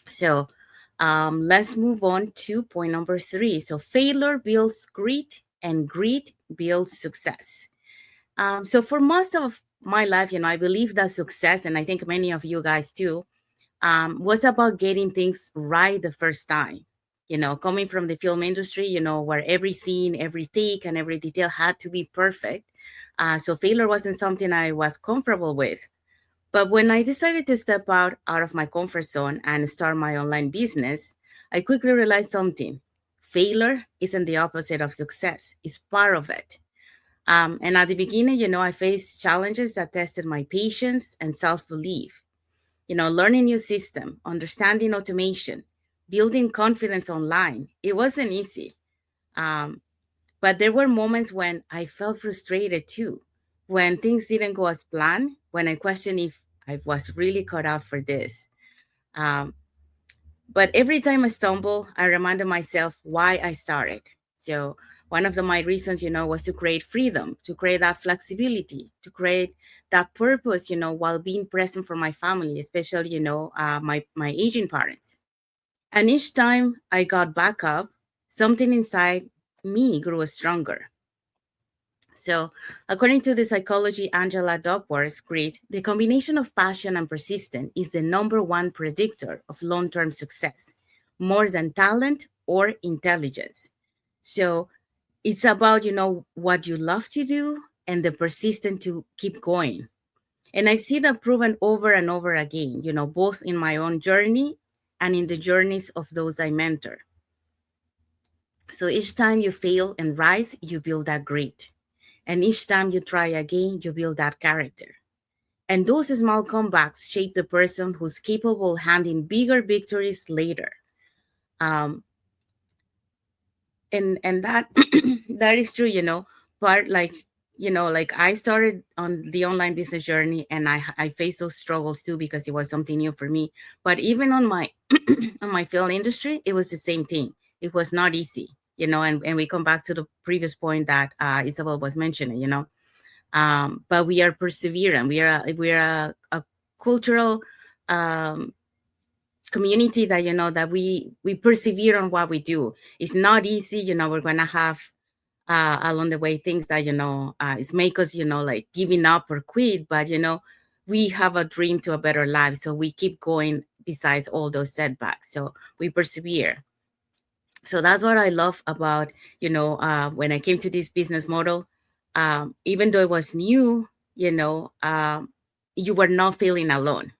So let's move on to point number three. So failure builds grit, and grit builds success. So for most of my life, I believe that success, and I think many of you guys too, was about getting things right the first time. Coming from the film industry, where every scene, every take, and every detail had to be perfect. So failure wasn't something I was comfortable with. But when I decided to step out of my comfort zone and start my online business, I quickly realized something. Failure isn't the opposite of success, it's part of it. And at the beginning, I faced challenges that tested my patience and self belief. Learning new system, understanding automation, building confidence online. It wasn't easy. Um, but there were moments when I felt frustrated too, when things didn't go as planned, when I questioned if I was really cut out for this. Um, but every time I stumble, I reminded myself why I started. So one of my reasons, was to create freedom, to create that flexibility, to create that purpose, while being present for my family, especially, my aging parents. And each time I got back up, something inside me grew stronger. So, according to the psychology Angela Duckworth grid, the combination of passion and persistence is the number one predictor of long term success, more than talent or intelligence. So, it's about, what you love to do and the persistence to keep going. And I've seen that proven over and over again, both in my own journey and in the journeys of those I mentor. So each time you fail and rise, you build that grit. And each time you try again, you build that character. And those small comebacks shape the person who's capable of handling bigger victories later. Um, and that that is true, But like I started on the online business journey, and I faced those struggles too because it was something new for me. But even on my on my film industry, it was the same thing. It was not easy, and we come back to the previous point that Isabel was mentioning, but we are persevering. We are a cultural um, community that that we persevere on what we do. It's not easy. We're gonna have along the way things that it's make us like giving up or quit. But we have a dream to a better life, so we keep going besides all those setbacks. So we persevere. So that's what I love about when I came to this business model. Even though it was new, you were not feeling alone,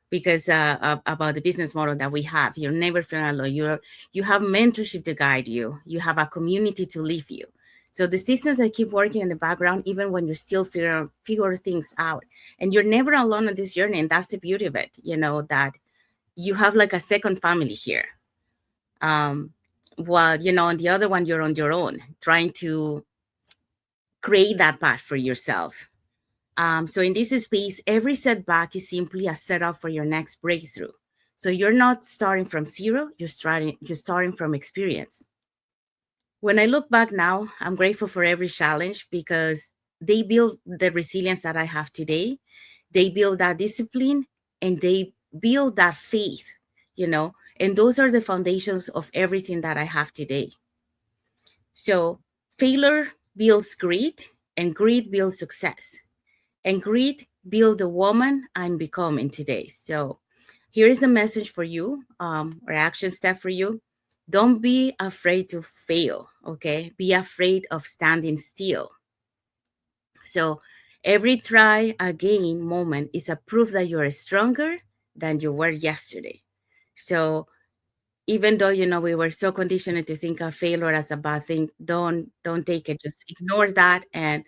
because about the business model that we have. You're never feeling alone. You have mentorship to guide you. You have a community to live you. So the systems that keep working in the background, even when you still figure things out, and you're never alone on this journey. And that's the beauty of it, that you have like a second family here. um, while on the other one you're on your own trying to create that path for yourself. So in this space, every setback is simply a setup for your next breakthrough. So you're not starting from zero, you're starting from experience. When I look back now, I'm grateful for every challenge because they build the resilience that I have today. They build that discipline, and they build that faith, and those are the foundations of everything that I have today. So failure builds greed, and greed builds success, and greed builds the woman I'm becoming today. So here is a message for you, or action step for you. Don't be afraid to fail, okay? Be afraid of standing still. So every try again moment is a proof that you're stronger than you were yesterday. So even though we were so conditioned to think of failure as a bad thing, don't take it, just ignore that, and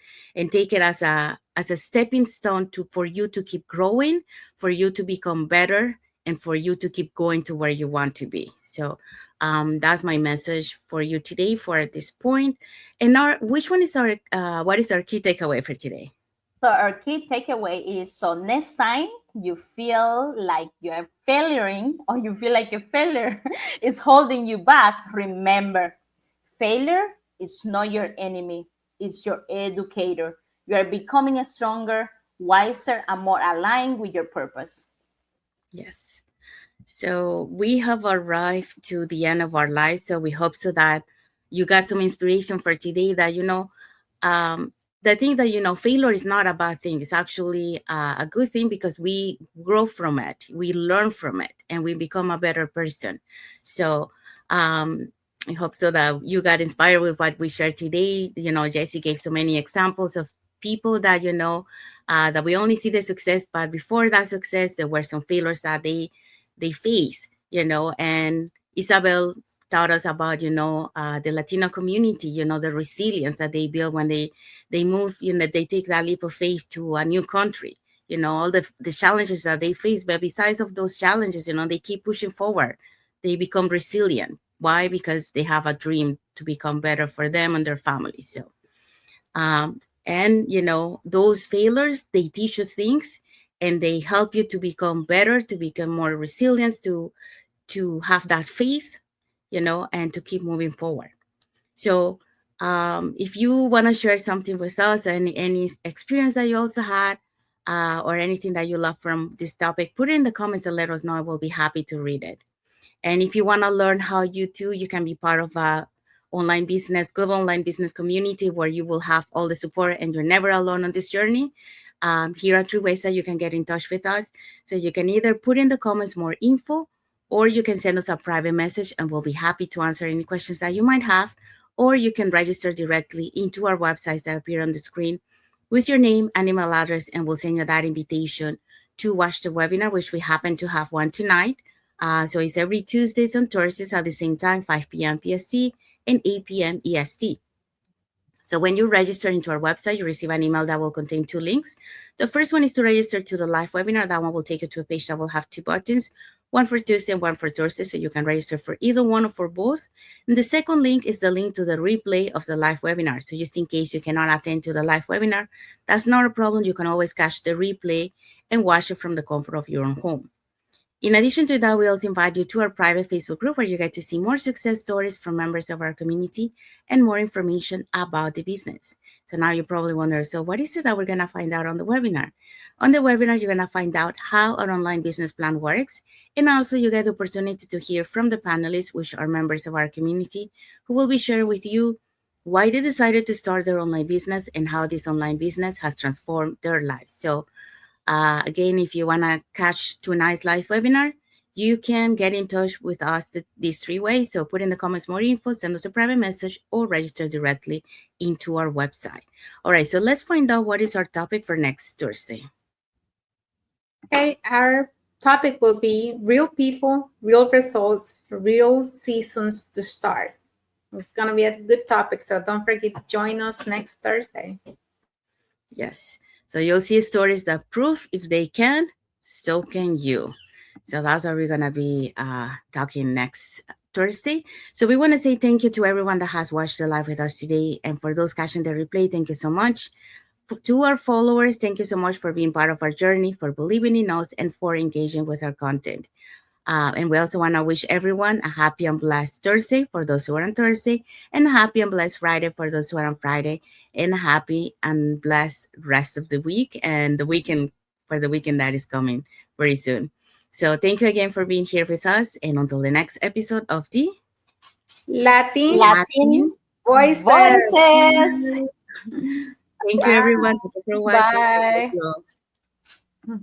take it as a stepping stone to for you to keep growing, for you to become better, and for you to keep going to where you want to be. So that's my message for you today for this point. And our which one is our what is our key takeaway for today? So our key takeaway is, so next time you feel like you're failing, or you feel like a failure is holding you back, remember, failure is not your enemy, it's your educator. You are becoming a stronger, wiser, and more aligned with your purpose. Yes. So we have arrived to the end of our lives. So we hope so that you got some inspiration for today that, um, the thing that, failure is not a bad thing. It's actually a good thing because we grow from it, we learn from it, and we become a better person. So um, I hope so that you got inspired with what we shared today. Jesse gave so many examples of people that, that we only see the success, but before that success, there were some failures that they face, and Isabel taught us about, the Latino community, the resilience that they build when they move, they take that leap of faith to a new country, all the challenges that they face. But besides of those challenges, they keep pushing forward. They become resilient. Why? Because they have a dream to become better for them and their families. So and those failures, they teach you things, and they help you to become better, to become more resilient, to have that faith, and to keep moving forward. So if you want to share something with us, any experience that you also had, or anything that you love from this topic, put it in the comments and let us know. I will be happy to read it. And if you want to learn how you can be part of a global online business community where you will have all the support and you're never alone on this journey. Here are three ways that you can get in touch with us. So you can either put in the comments more info, or you can send us a private message and we'll be happy to answer any questions that you might have. Or you can register directly into our websites that appear on the screen with your name and email address, and we'll send you that invitation to watch the webinar, which we happen to have one tonight. So it's every Tuesdays and Thursdays at the same time, 5 p.m. PST and 8 p.m. EST. So when you register into our website, you receive an email that will contain two links. The first one is to register to the live webinar. That one will take you to a page that will have two buttons, one for Tuesday and one for Thursday. So you can register for either one or for both. And the second link is the link to the replay of the live webinar. So just in case you cannot attend to the live webinar, that's not a problem. You can always catch the replay and watch it from the comfort of your own home. In addition to that, we also invite you to our private Facebook group where you get to see more success stories from members of our community and more information about the business. So now you probably wonder, so what is it that we're going to find out on the webinar? On the webinar, you're going to find out how an online business plan works. And also you get the opportunity to hear from the panelists, which are members of our community, who will be sharing with you why they decided to start their online business and how this online business has transformed their lives. So again, if you want to catch tonight's live webinar, you can get in touch with us these three ways. So put in the comments more info, send us a private message, or register directly into our website. All right, so let's find out what is our topic for next Thursday. Okay, our topic will be real people, real results, real seasons to start. It's going to be a good topic, so don't forget to join us next Thursday. Yes. So you'll see stories that prove if they can, so can you. So that's what we're going to be talking next Thursday. So we want to say thank you to everyone that has watched the live with us today. And for those catching the replay, thank you so much. To our followers, thank you so much for being part of our journey, for believing in us, and for engaging with our content. And we also want to wish everyone a happy and blessed Thursday for those who are on Thursday, and a happy and blessed Friday for those who are on Friday, and a happy and blessed rest of the week and the weekend for the weekend that is coming very soon. So thank you again for being here with us, and until the next episode of the Latin Voices. Voices. Thank you, everyone. Thank you for watching. Bye. Thank you all.